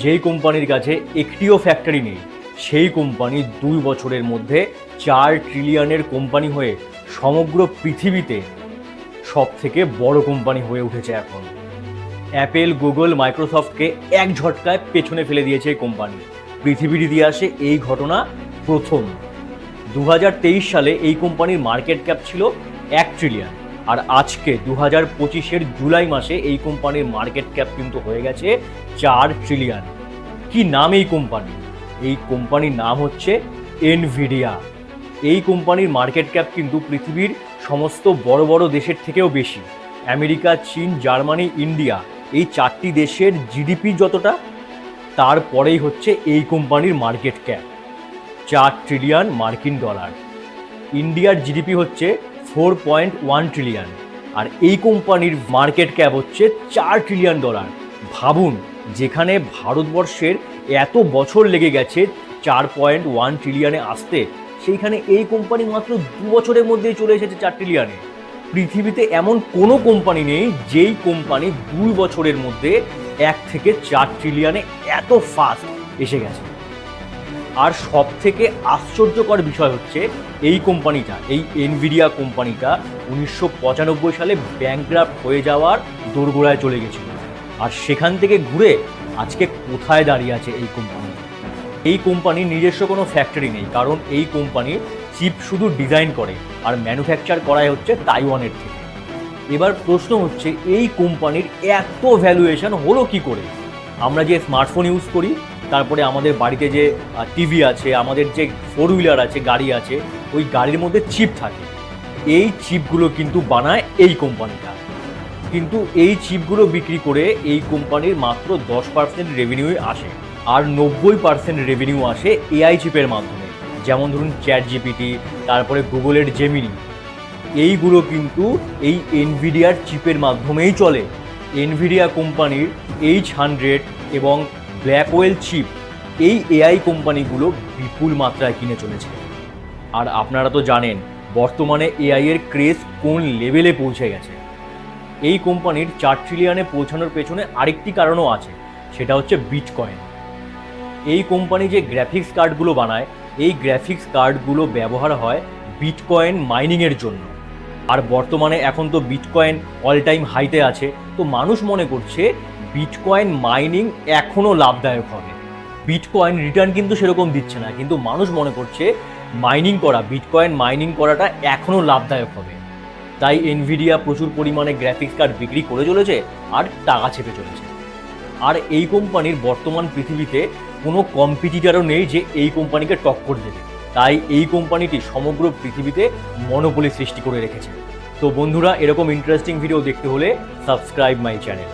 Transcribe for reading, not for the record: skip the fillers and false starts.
যেই কোম্পানির কাছে একটিও ফ্যাক্টরি নেই সেই কোম্পানি 2 বছরের মধ্যে 4 ট্রিলিয়নের কোম্পানি হয়ে সমগ্র পৃথিবীতে সব থেকে বড় কোম্পানি হয়ে উঠেছে এখন। অ্যাপেল, গুগল, মাইক্রোসফটকে এক ঝটকায় পেছনে ফেলে দিয়েছে এই কোম্পানি। পৃথিবীর ইতিহাসে এই ঘটনা প্রথম। 2023 সালে এই কোম্পানির মার্কেট ক্যাপ ছিল 1 ট্রিলিয়ন, আর আজকে 2025-এর জুলাই মাসে এই কোম্পানির মার্কেট ক্যাপ কিন্তু হয়ে গেছে 4 ট্রিলিয়ন। কি নাম এই কোম্পানি? এই কোম্পানির নাম হচ্ছে এনভিডিয়া। এই কোম্পানির মার্কেট ক্যাপ কিন্তু পৃথিবীর সমস্ত বড় বড় দেশের থেকেও বেশি। আমেরিকা, চীন, জার্মানি, ইন্ডিয়া, এই 4টি দেশের জিডিপি যতটা, তারপরেই হচ্ছে এই কোম্পানির মার্কেট ক্যাপ 4 ট্রিলিয়ন মার্কিন ডলার। ইন্ডিয়ার জিডিপি হচ্ছে 4.1 ট্রিলিয়ন, আর এই কোম্পানির মার্কেট ক্যাপ হচ্ছে 4 ট্রিলিয়ন ডলার। ভাবুন, যেখানে ভারতবর্ষের এত বছর লেগে গেছে 4.1 ট্রিলিয়নে আসতে, সেইখানে এই কোম্পানি মাত্র 2 বছরের মধ্যেই চলে এসেছে 4 ট্রিলিয়নে। পৃথিবীতে এমন কোনো কোম্পানি নেই যেই কোম্পানি 2 বছরের মধ্যে 1 থেকে 4 ট্রিলিয়নে এত ফাস্ট এসে গেছে। আর সব থেকে আশ্চর্যকর বিষয় হচ্ছে এই কোম্পানিটা, এই এনভিডিয়া কোম্পানিটা 1995 সালে ব্যাংকরাপ্ট হয়ে যাওয়ার দোরগোড়ায় চলে গেছিল, আর সেখান থেকে ঘুরে আজকে কোথায় দাঁড়িয়ে আছে এই কোম্পানি। এই কোম্পানির নিজস্ব কোনো ফ্যাক্টরি নেই, কারণ এই কোম্পানি চিপ শুধু ডিজাইন করে আর ম্যানুফ্যাকচার করাই হচ্ছে তাইওয়ানের থেকে। এবার প্রশ্ন হচ্ছে, এই কোম্পানির এত ভ্যালুয়েশন হলো কি করে? আমরা যে স্মার্টফোন ইউজ করি, তারপরে আমাদের বাড়িতে যে টিভি আছে, আমাদের যে 4 হুইলার আছে, গাড়ি আছে, ওই গাড়ির মধ্যে চিপ থাকে। এই চিপগুলো কিন্তু বানায় এই কোম্পানিটা। কিন্তু এই চিপগুলো বিক্রি করে এই কোম্পানির মাত্র 10% রেভিনিউ আসে, আর 90% রেভিনিউ আসে এআই চিপের মাধ্যমে। যেমন ধরুন চ্যাটজিপিটি, তারপরে গুগলের জেমিনি, এইগুলো কিন্তু এই এনভিডিয়ার চিপের মাধ্যমেই চলে। এনভিডিয়া কোম্পানির H100 এবং ব্ল্যাকওয়েল চিপ এই এআই কোম্পানিগুলো বিপুল মাত্রায় কিনে চলেছে। আর আপনারা তো জানেন বর্তমানে এআই এর ক্রেজ কোন লেভেলে পৌঁছে গেছে। এই কোম্পানির 4 ট্রিলিয়নে পৌঁছানোর পেছনে আরেকটি কারণও আছে, সেটা হচ্ছে বিটকয়েন। এই কোম্পানি যে গ্রাফিক্স কার্ডগুলো বানায়, এই গ্রাফিক্স কার্ডগুলো ব্যবহার হয় বিটকয়েন মাইনিংয়ের জন্য। আর বর্তমানে এখন তো বিটকয়েন অল টাইম হাইতে আছে, তো মানুষ মনে করছে বিটকয়েন মাইনিং এখনও লাভদায়ক হবে। বিটকয়েন রিটার্ন কিন্তু সেরকম দিচ্ছে না, কিন্তু মানুষ মনে করছে বিটকয়েন মাইনিং করাটা এখনও লাভদায়ক হবে। তাই এনভিডিয়া প্রচুর পরিমাণে গ্রাফিক্স কার্ড বিক্রি করে চলেছে আর টাকা ছেপে চলেছে। আর এই কোম্পানির বর্তমান পৃথিবীতে কোনো কম্পিটিটারও নেই যে এই কোম্পানিকে টক্কর দেবে। তাই এই কোম্পানিটি সমগ্র পৃথিবীতে মনোপলি সৃষ্টি করে রেখেছে। তো বন্ধুরা, এরকম ইন্টারেস্টিং ভিডিও দেখতে হলে সাবস্ক্রাইব মাই চ্যানেল।